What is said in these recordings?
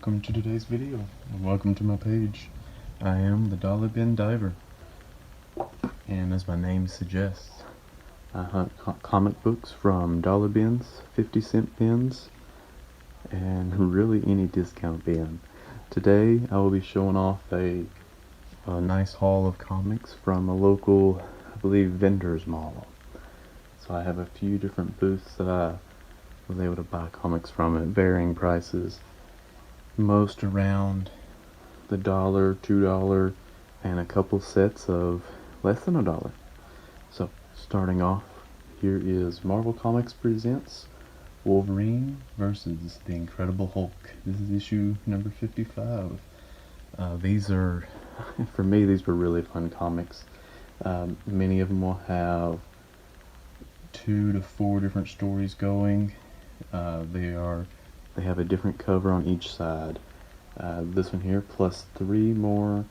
welcome to today's video, and welcome to my page. I am the Dollar Bin Diver, and as my name suggests, I hunt comic books from dollar bins, 50-cent bins, and really any discount bin. Today I will be showing off a nice haul of comics from a local, I believe, vendors mall. So I have a few different booths that I was able to buy comics from at varying prices. Most around the $1, $2, and a couple sets of less than $1. So starting off, here is Marvel Comics presents Wolverine versus the Incredible Hulk. This is issue number 55. These are, for me, these were really fun comics. Many of them will have 2 to 4 different stories going. They have a different cover on each side. This one here, plus 3 more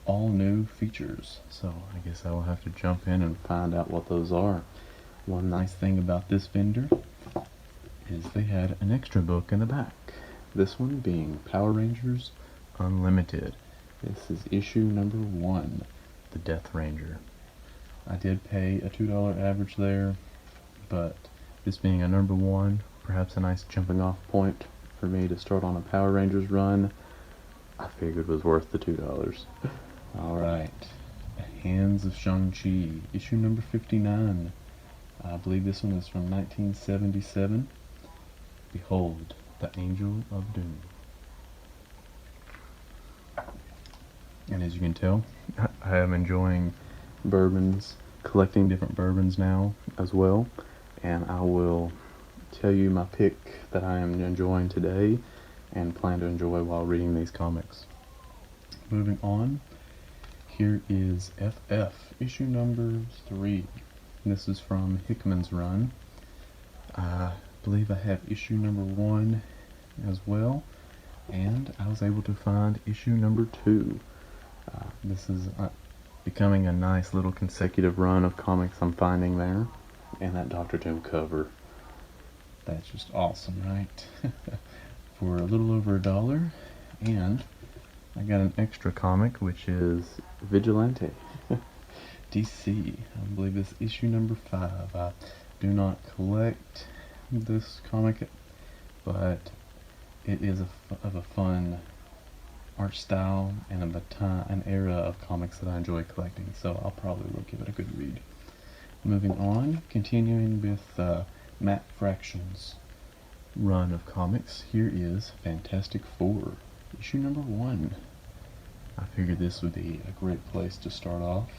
all new features. So I guess I will have to jump in and find out what those are. One nice thing about this vendor is they had an extra book in the back. This one being Power Rangers Unlimited. This is issue number 1, the Death Ranger. I did pay a $2 average there, but this being a number 1, perhaps a nice jumping off point for me to start on a Power Rangers run, I figured was worth the $2. Alright, Hands of Shang-Chi, issue number 59. I believe this one is from 1977. Behold, the Angel of Doom. And as you can tell, I am enjoying bourbons, collecting different bourbons now as well, and I will tell you my pick that I am enjoying today and plan to enjoy while reading these comics. Moving on, here is FF, issue number 3. This is from Hickman's run. I believe I have issue number 1 as well, and I was able to find issue number 2. This is becoming a nice little consecutive run of comics I'm finding there, and that Dr. Doom cover. That's just awesome, right? For a little over $1, and I got an extra comic, which is Vigilante. DC, I believe this issue number 5. I do not collect this comic, but it is of a fun art style and of an era of comics that I enjoy collecting, so I'll probably will give it a good read. Moving on, continuing with Matt Fraction's run of comics, here is Fantastic Four, issue number 1. I figured this would be a great place to start off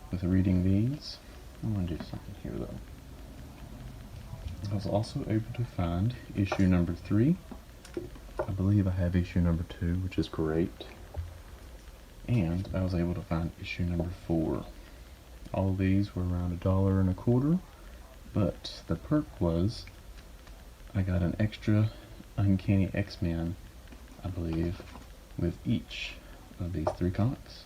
with reading these. I'm going to do something here though. I was also able to find issue number 3. I believe I have issue number 2, which is great. And I was able to find issue number 4. All of these were around $1.25, but the perk was I got an extra Uncanny X-Men, I believe, with each of these 3 comics.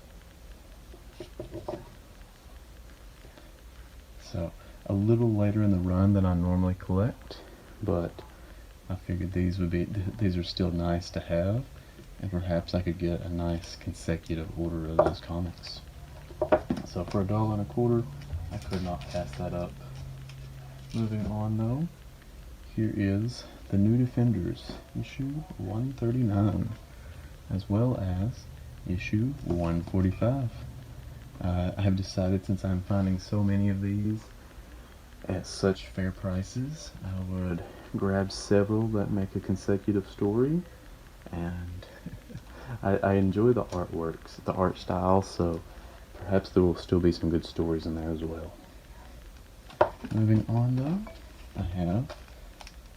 So, a little later in the run than I normally collect, but I figured these are still nice to have, and perhaps I could get a nice consecutive order of those comics. So for $1.25, I could not pass that up. Moving on though, here is The New Defenders, issue 139, as well as issue 145. I have decided, since I'm finding so many of these at such fair prices, I would grab several that make a consecutive story, and I enjoy the artworks, the art style, so perhaps there will still be some good stories in there as well. Moving on though, I have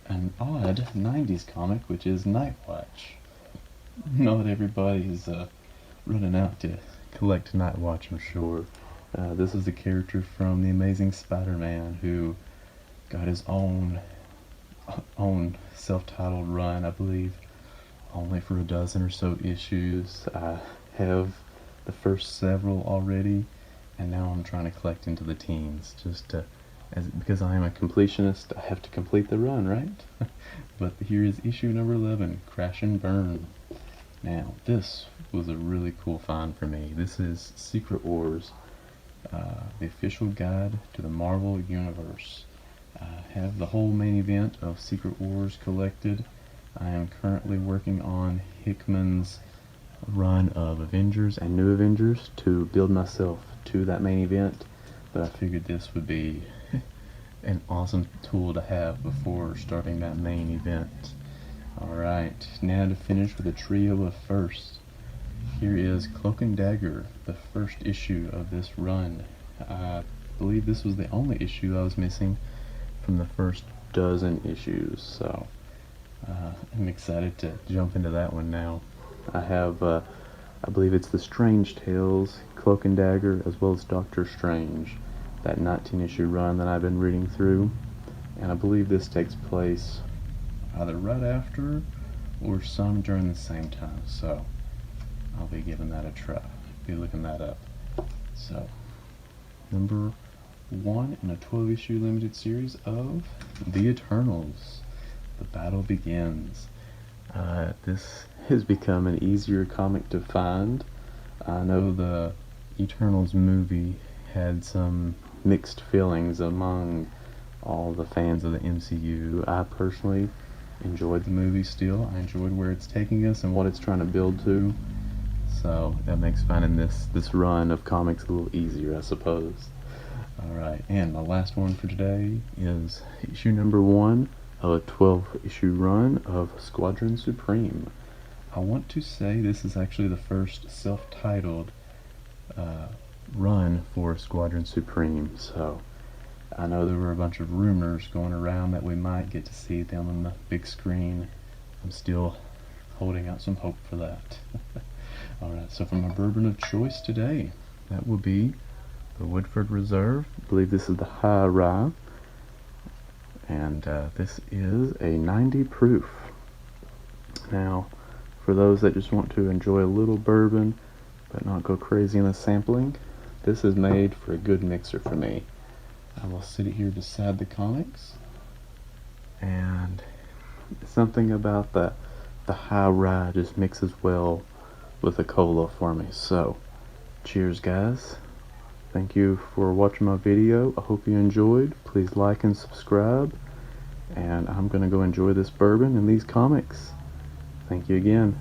an odd 90s comic, which is Nightwatch. Not everybody's running out to collect Nightwatch, I'm sure. This is a character from The Amazing Spider-Man who got his own self-titled run, I believe, only for a dozen or so issues. I have the first several already, and now I'm trying to collect into the teens, because I am a completionist. I have to complete the run, right? But here is issue number 11, Crash and Burn. Now, this was a really cool find for me. This is Secret Wars, the official guide to the Marvel Universe. I have the whole main event of Secret Wars collected. I am currently working on Hickman's run of Avengers and New Avengers to build myself to that main event, but I figured this would be an awesome tool to have before starting that main event. Alright, now to finish with a trio of firsts. Here is Cloak and Dagger, the first issue of this run. I believe this was the only issue I was missing from the first dozen issues, so I'm excited to jump into that one now. I have, I believe it's the Strange Tales, Cloak and Dagger, as well as Doctor Strange, that 19-issue run that I've been reading through, and I believe this takes place either right after or some during the same time, so I'll be giving that a try, be looking that up. So, number 1 in a 12-issue limited series of The Eternals. The battle begins. This has become an easier comic to find. I know the Eternals movie had some mixed feelings among all the fans of the MCU. I personally enjoyed the movie still. I enjoyed where it's taking us and what it's trying to build to. So that makes finding this run of comics a little easier, I suppose. Alright, and my last one for today is issue number 1 of a 12-issue run of Squadron Supreme. I want to say this is actually the first self-titled run for Squadron Supreme, so I know there were a bunch of rumors going around that we might get to see them on the big screen. I'm still holding out some hope for that. Alright, so for my bourbon of choice today, that will be the Woodford Reserve. I believe this is the High Rye, and this is a 90 proof. Now, for those that just want to enjoy a little bourbon but not go crazy in the sampling, this is made for a good mixer for me. I will sit here beside the comics, and something about the High Rye just mixes well with the cola for me. So, cheers guys. Thank you for watching my video. I hope you enjoyed. Please like and subscribe, and I'm gonna go enjoy this bourbon and these comics. Thank you again.